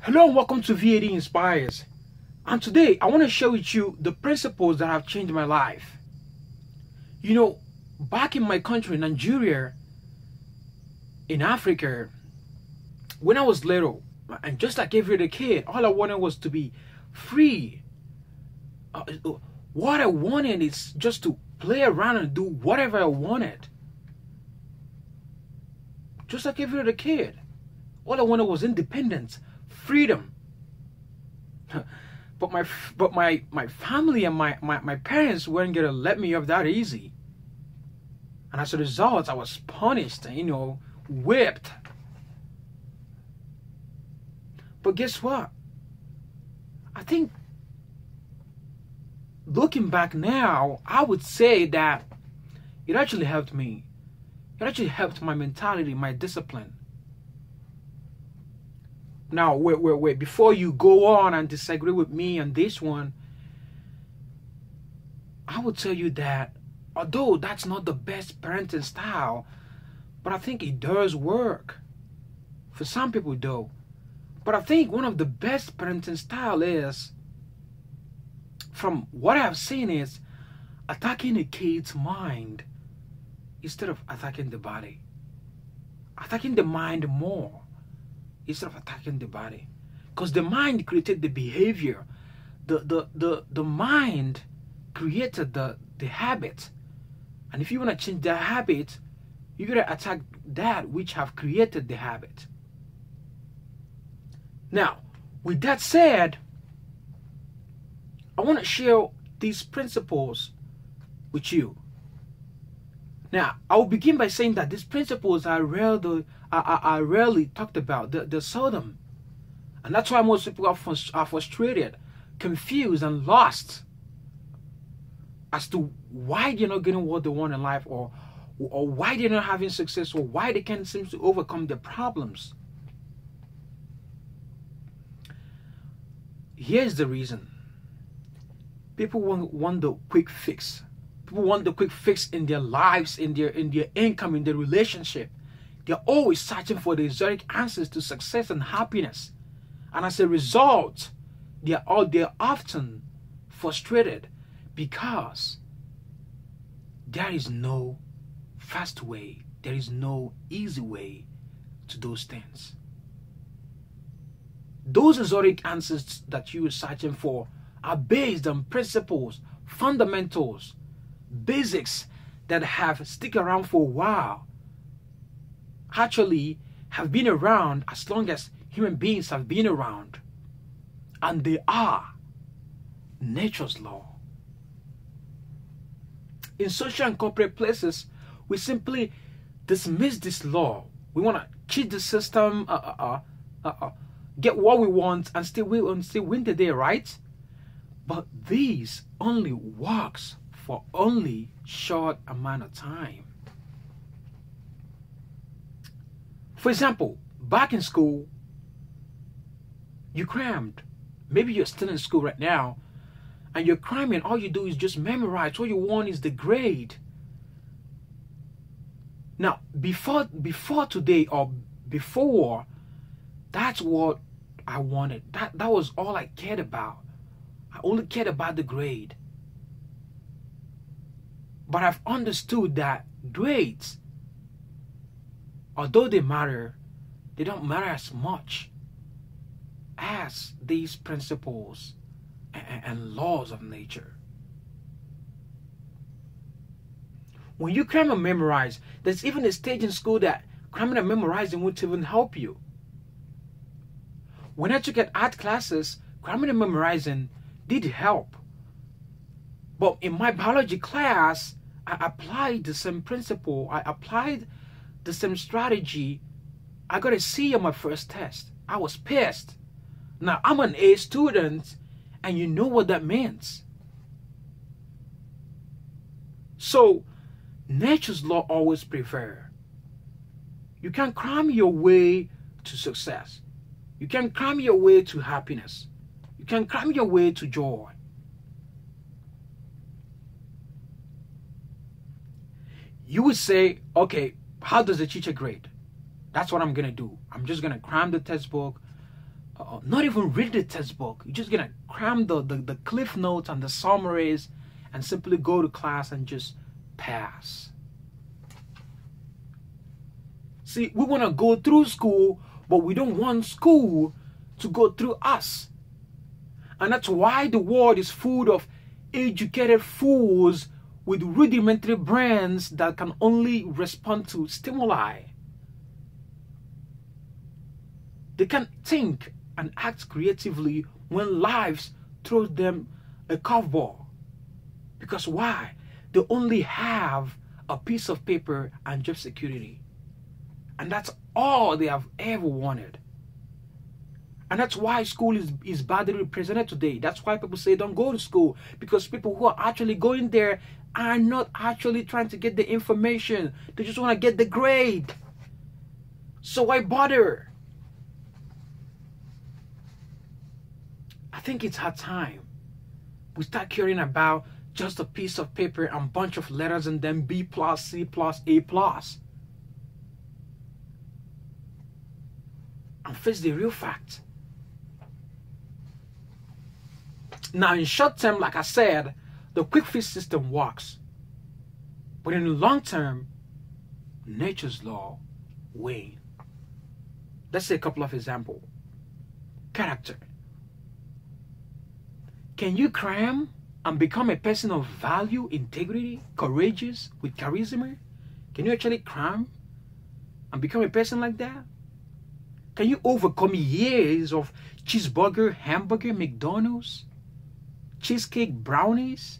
Hello and welcome to VAD Inspires. And today I want to share with you the principles that have changed my life. You know, back in my country, Nigeria, in Africa, when I was little, and just like every other kid, all I wanted was to be free. What I wanted is just to play around and do whatever I wanted. Just like every other kid. All I wanted was independence, freedom. But my family and my parents weren't gonna let me off that easy. And as a result, I was punished and whipped. But guess what? I think looking back now, I would say that it actually helped me. It actually helped my mentality, my discipline. Now, wait, before you go on and disagree with me on this one, I would tell you that although that's not the best parenting style, but I think it does work. For some people, though. But I think one of the best parenting style is, from what I've seen, is attacking a kid's mind instead of attacking the body. Attacking the mind more instead of attacking the body. Because the mind created the behavior. The mind created the habit. And if you want to change the habit, you got to attack that which have created the habit. Now, with that said, I want to share these principles with you. Now, I will begin by saying that these principles are rarely talked about. They're seldom. And that's why most people are frustrated, confused, and lost as to why they're not getting what they want in life, or why they're not having success, or why they can't seem to overcome their problems. Here's the reason. People want the quick fix. People want the quick fix in their lives, in their income, in their relationship. They're always searching for the exotic answers to success and happiness. And as a result, they're often frustrated because there is no fast way, there is no easy way to those things. Those exotic answers that you are searching for are based on principles, fundamentals, basics that have stick around for a while, actually have been around as long as human beings have been around, and they are nature's law. In social and corporate places, we simply dismiss this law. We want to cheat the system, get what we want, and still win the day, right? But this only works for only short amount of time. For example, back in school, you crammed. Maybe you're still in school right now, and you're cramming. All you do is just memorize. All you want is the grade. Now, before today, or before, that's what I wanted. That was all I cared about. I only cared about the grade. But I've understood that grades, although they matter, they don't matter as much as these principles and laws of nature. When you cram and memorize, there's even a stage in school that cramming and memorizing won't even help you. When I took art classes, cramming and memorizing did help. But in my biology class, I applied the same principle. I applied the same strategy. I got a C on my first test. I was pissed. Now, I'm an A student, and you know what that means. So, nature's law always prevails. You can't cram your way to success. You can't cram your way to happiness. You can't cram your way to joy. You would say, okay, how does the teacher grade? That's what I'm going to do. I'm just going to cram the textbook, not even read the textbook. You're just gonna cram the cliff notes and the summaries and simply go to class and just pass. See, we want to go through school, but we don't want school to go through us. And that's why the world is full of educated fools with rudimentary brains that can only respond to stimuli. They can't think and act creatively when life throws them a curveball. Because why? They only have a piece of paper and job security. And that's all they have ever wanted. And that's why school is badly represented today. That's why people say don't go to school. Because people who are actually going there are not actually trying to get the information. They just want to get the grade. So why bother? I think it's our time we start caring about just a piece of paper and a bunch of letters and then B plus, C plus, A plus. And face the real fact. Now in short term, like I said, the quick fix system works. But in the long term, nature's law wins. Let's say a couple of examples. Character. Can you cram and become a person of value, integrity, courageous, with charisma? Can you actually cram and become a person like that? Can you overcome years of cheeseburger, hamburger, McDonald's, cheesecake, brownies?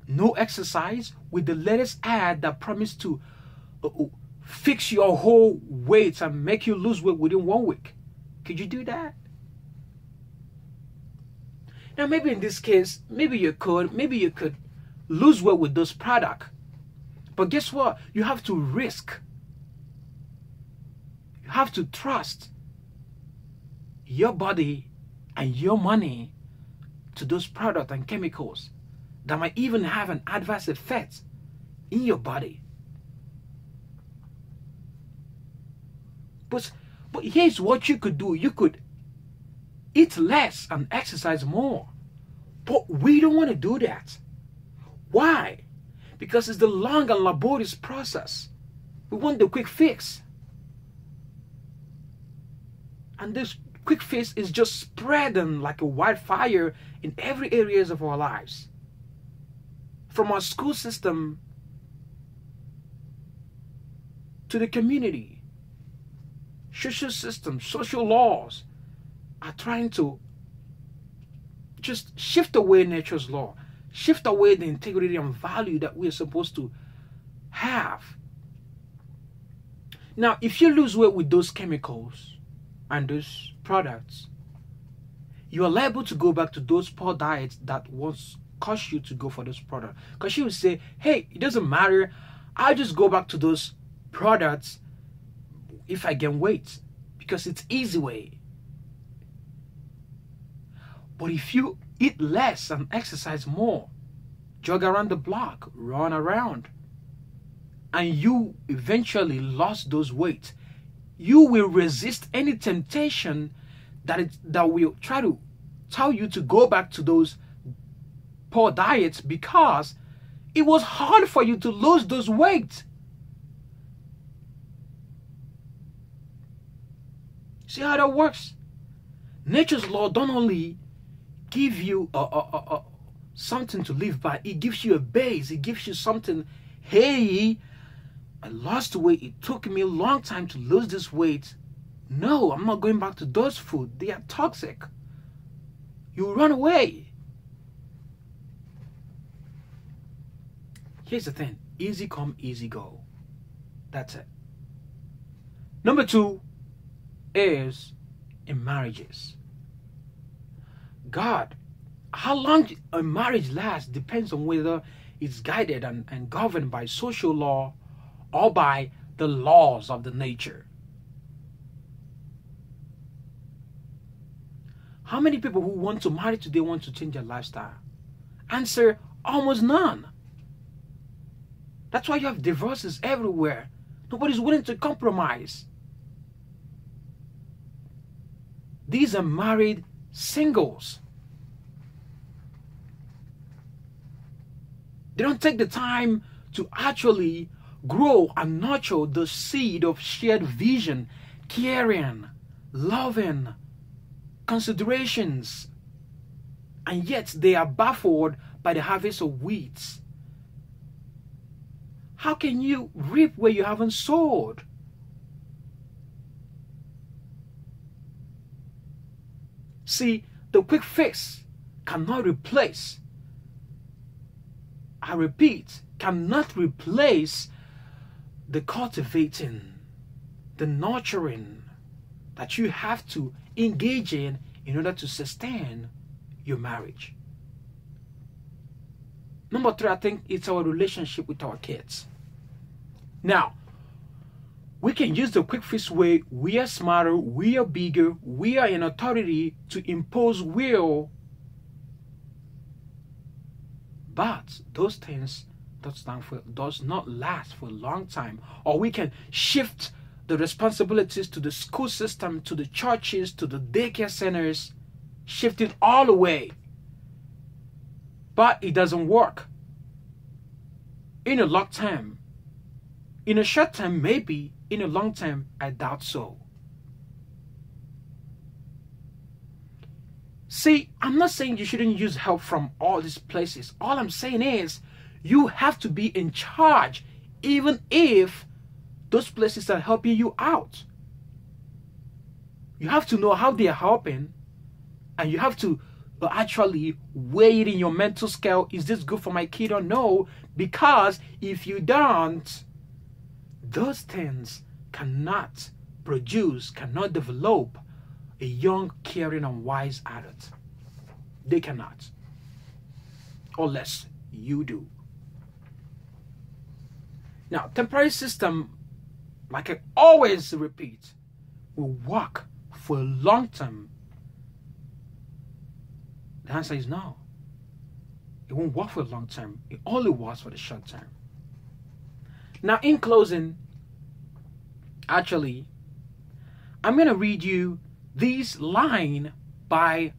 No exercise with the latest ad that promised to fix your whole weight and make you lose weight within 1 week. Could you do that? Now, maybe in this case, maybe you could lose weight with those products. But guess what? You have to risk. You have to trust your body and your money to those products and chemicals that might even have an adverse effect in your body. But here's what you could do. You could eat less and exercise more. But we don't want to do that. Why? Because it's the long and laborious process. We want the quick fix. And this quick fix is just spreading like a wildfire in every areas of our lives. From our school system to the community. Social systems, social laws are trying to just shift away nature's law, shift away the integrity and value that we are supposed to have. Now, if you lose weight with those chemicals and those products, you are liable to go back to those poor diets that once caused you to go for those products. Because you will say, hey, it doesn't matter, I'll just go back to those products if I gain weight, because it's easy way. But if you eat less and exercise more, jog around the block, run around, and you eventually lost those weight, you will resist any temptation that will try to tell you to go back to those poor diets, because it was hard for you to lose those weight. See how that works? Nature's law don't only give you something to live by, it gives you a base, it gives you something. Hey, I lost weight, it took me a long time to lose this weight. No, I'm not going back to those food, they are toxic. You run away. Here's the thing, easy come, easy go. That's it. Number 2 is in marriages. God, how long a marriage lasts depends on whether it's guided and governed by social law or by the laws of the nature. How many people who want to marry today want to change their lifestyle? Answer, almost none. That's why you have divorces everywhere. Nobody's willing to compromise. These are married singles. They don't take the time to actually grow and nurture the seed of shared vision, caring, loving, considerations, and yet they are baffled by the harvest of weeds. How can you reap where you haven't sowed? See, the quick fix cannot replace, I repeat, cannot replace the cultivating, the nurturing that you have to engage in order to sustain your marriage. Number 3, I think it's our relationship with our kids. Now, we can use the quick fix way. We are smarter, we are bigger, we are in authority to impose will. But those things does not last for a long time. Or we can shift the responsibilities to the school system, to the churches, to the daycare centers, shift it all away. But it doesn't work. In a long term, in a short term, maybe. In a long term, I doubt so. See, I'm not saying you shouldn't use help from all these places. All I'm saying is you have to be in charge, even if those places are helping you out. You have to know how they are helping, and you have to actually weigh it in your mental scale. Is this good for my kid or no? Because if you don't, those things cannot produce, cannot develop a young, caring, and wise adult. They cannot. Unless you do. Now, temporary system, like I always repeat, will work for a long term. The answer is no. It won't work for a long term. It only works for the short term. Now, in closing, actually, I'm going to read you this line by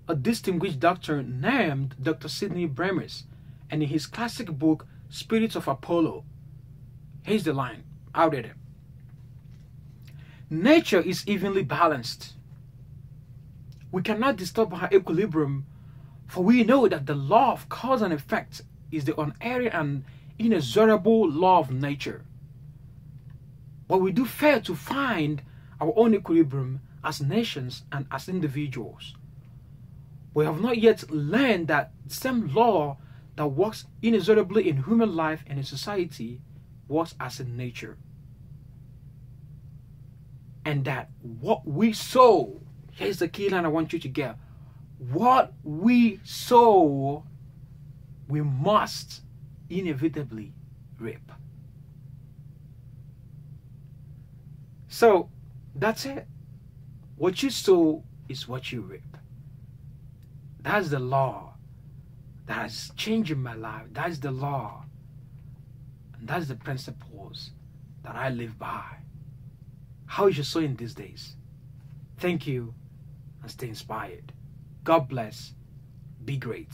a distinguished doctor named Dr. Sidney Bremers, and in his classic book, Spirits of Apollo. Here's the line. I'll read it. Nature is evenly balanced. We cannot disturb her equilibrium, for we know that the law of cause and effect is the unerring and inexorable law of nature. But we do fail to find our own equilibrium as nations and as individuals. We have not yet learned that the same law that works inexorably in human life and in society works as in nature. And that what we sow, here's the key line I want you to get. What we sow, we must inevitably reap. So that's it. What you sow is what you reap. That's the law that has changed my life. That's the law. And that's the principles that I live by. How is your sowing these days? Thank you and stay inspired. God bless. Be great.